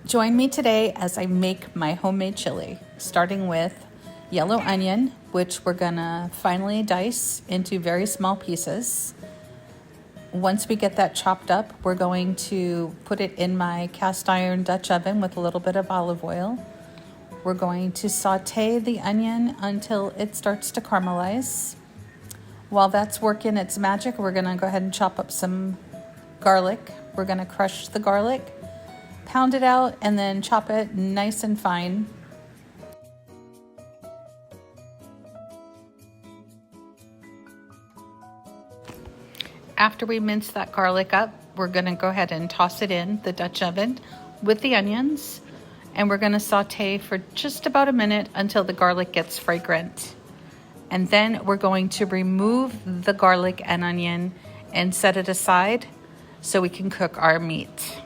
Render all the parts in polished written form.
Join me today as I make my homemade chili, starting with yellow onion, which we're gonna finely dice into very small pieces. Once we get that chopped up, we're going to put it in my cast iron Dutch oven with a little bit of olive oil. We're going to saute the onion until it starts to caramelize. While that's working its magic, we're gonna go ahead and chop up some garlic. We're gonna crush the garlic, pound it out, and then chop it nice and fine. After we mince that garlic up, we're gonna go ahead and toss it in the Dutch oven with the onions, and we're gonna saute for just about a minute until the garlic gets fragrant. And then we're going to remove the garlic and onion and set it aside so we can cook our meat.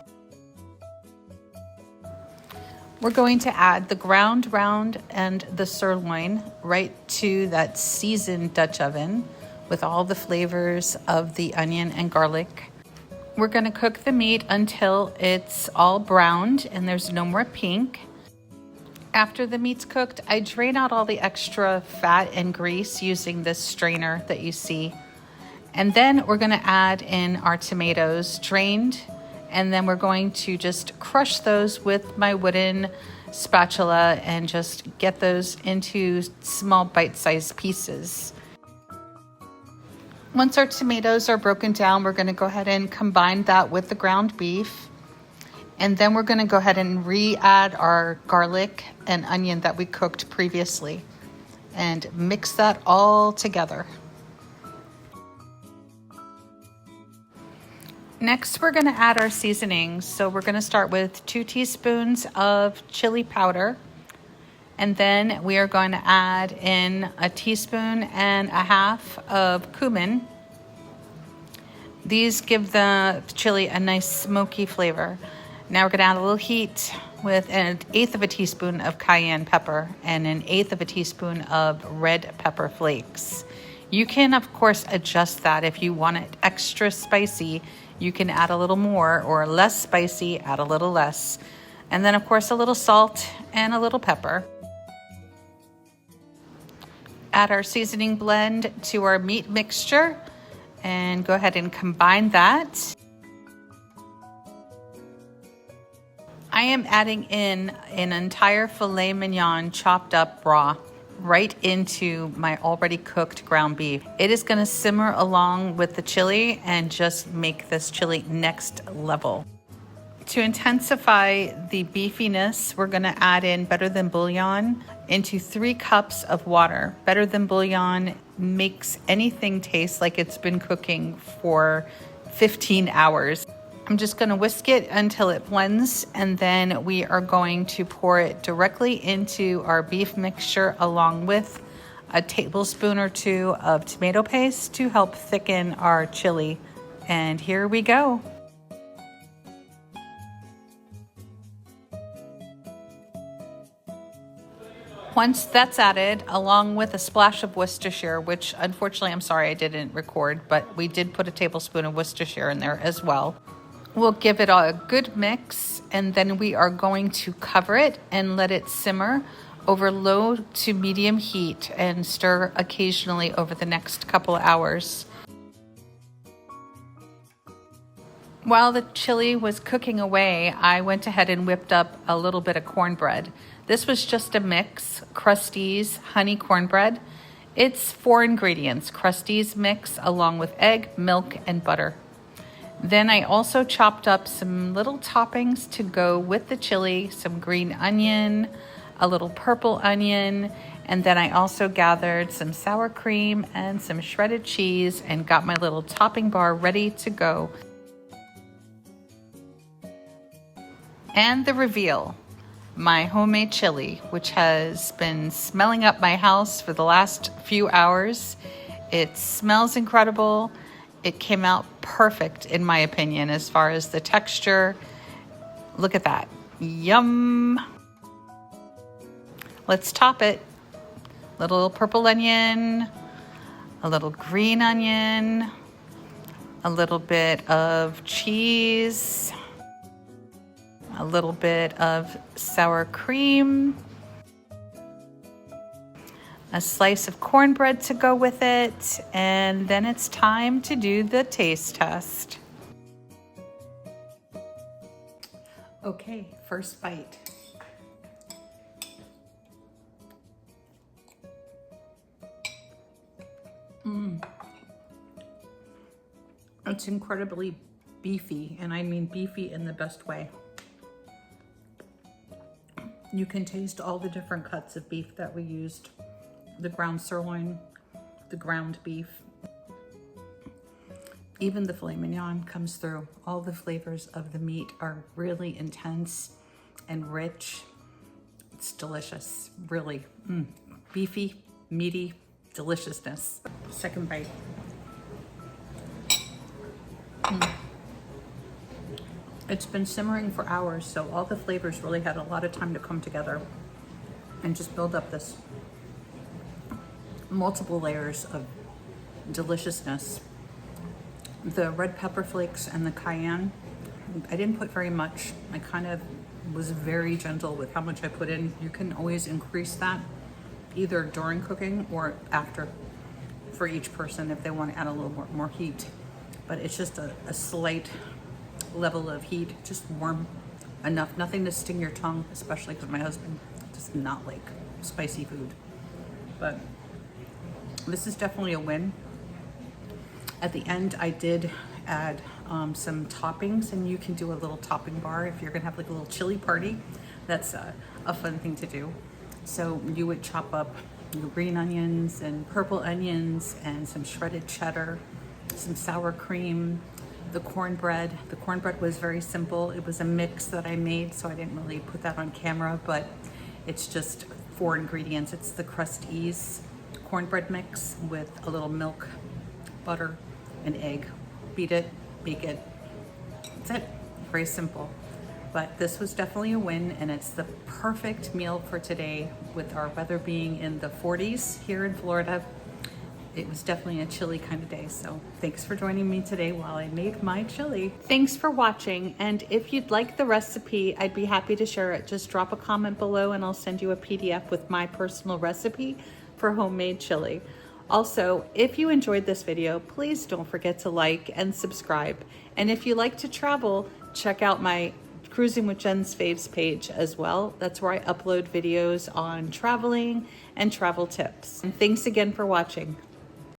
We're going to add the ground round and the sirloin right to that seasoned Dutch oven with all the flavors of the onion and garlic. We're gonna cook the meat until it's all browned and there's no more pink. After the meat's cooked, I drain out all the extra fat and grease using this strainer that you see. And then we're gonna add in our tomatoes drained, and then we're going to just crush those with my wooden spatula and just get those into small bite-sized pieces. Once our tomatoes are broken down, we're gonna go ahead and combine that with the ground beef. And then we're gonna go ahead and re-add our garlic and onion that we cooked previously and mix that all together. Next, we're gonna add our seasonings. So we're gonna start with 2 teaspoons of chili powder. And then we are going to add in 1.5 teaspoons of cumin. These give the chili a nice smoky flavor. Now we're gonna add a little heat with 1/8 teaspoon of cayenne pepper and 1/8 teaspoon of red pepper flakes. You can, of course, adjust that. If you want it extra spicy, you can add a little more, or less spicy, add a little less. And then, of course, a little salt and a little pepper. Add our seasoning blend to our meat mixture and go ahead and combine that. I am adding in an entire filet mignon chopped up raw right into my already cooked ground beef. It is gonna simmer along with the chili and just make this chili next level. To intensify the beefiness, we're gonna add in Better Than Bouillon into 3 cups of water. Better Than Bouillon makes anything taste like it's been cooking for 15 hours. I'm just gonna whisk it until it blends, and then we are going to pour it directly into our beef mixture along with a tablespoon or 2 of tomato paste to help thicken our chili. And here we go. Once that's added, along with a splash of Worcestershire, which unfortunately, I'm sorry I didn't record, but we did put a tablespoon of Worcestershire in there as well. We'll give it a good mix, and then we are going to cover it and let it simmer over low to medium heat and stir occasionally over the next couple of hours. While the chili was cooking away, I went ahead and whipped up a little bit of cornbread. This was just a mix, Krusteaz honey cornbread. It's 4 ingredients, Krusteaz mix along with egg, milk, and butter. Then I also chopped up some little toppings to go with the chili, some green onion, a little purple onion, and then I also gathered some sour cream and some shredded cheese and got my little topping bar ready to go. And the reveal, my homemade chili, which has been smelling up my house for the last few hours. It smells incredible. It came out perfect, in my opinion, as far as the texture. Look at that. Yum. Let's top it. Little purple onion, a little green onion, a little bit of cheese, a little bit of sour cream, a slice of cornbread to go with it, and then it's time to do the taste test. Okay, first bite. It's incredibly beefy, and I mean beefy in the best way. You can taste all the different cuts of beef that we used. The ground sirloin, the ground beef. Even the filet mignon comes through. All the flavors of the meat are really intense and rich. It's delicious, really. Beefy, meaty deliciousness. Second bite. It's been simmering for hours, so all the flavors really had a lot of time to come together and just build up this multiple layers of deliciousness. The red pepper flakes and the cayenne, I didn't put very much. I kind of was very gentle with how much I put in. You can always increase that either during cooking or after for each person if they want to add a little more heat. But it's just a slight level of heat, just warm enough, nothing to sting your tongue, especially because my husband does not like spicy food. But this is definitely a win. At the end, I did add some toppings, and you can do a little topping bar if you're gonna have like a little chili party. That's a fun thing to do. So you would chop up your green onions and purple onions and some shredded cheddar, some sour cream, the cornbread. The cornbread was very simple. It was a mix that I made, so I didn't really put that on camera, but it's just 4 ingredients. It's the Crusties cornbread mix with a little milk, butter, and egg. Beat it, bake it. That's it. Very simple. But this was definitely a win, and it's the perfect meal for today with our weather being in the 40s here in Florida. It was definitely a chilly kind of day, so thanks for joining me today while I made my chili. Thanks for watching, and if you'd like the recipe, I'd be happy to share it. Just drop a comment below and I'll send you a PDF with my personal recipe for homemade chili. Also, if you enjoyed this video, please don't forget to like and subscribe. And if you like to travel, check out my Cruising with Jen's Faves page as well. That's where I upload videos on traveling and travel tips. And thanks again for watching.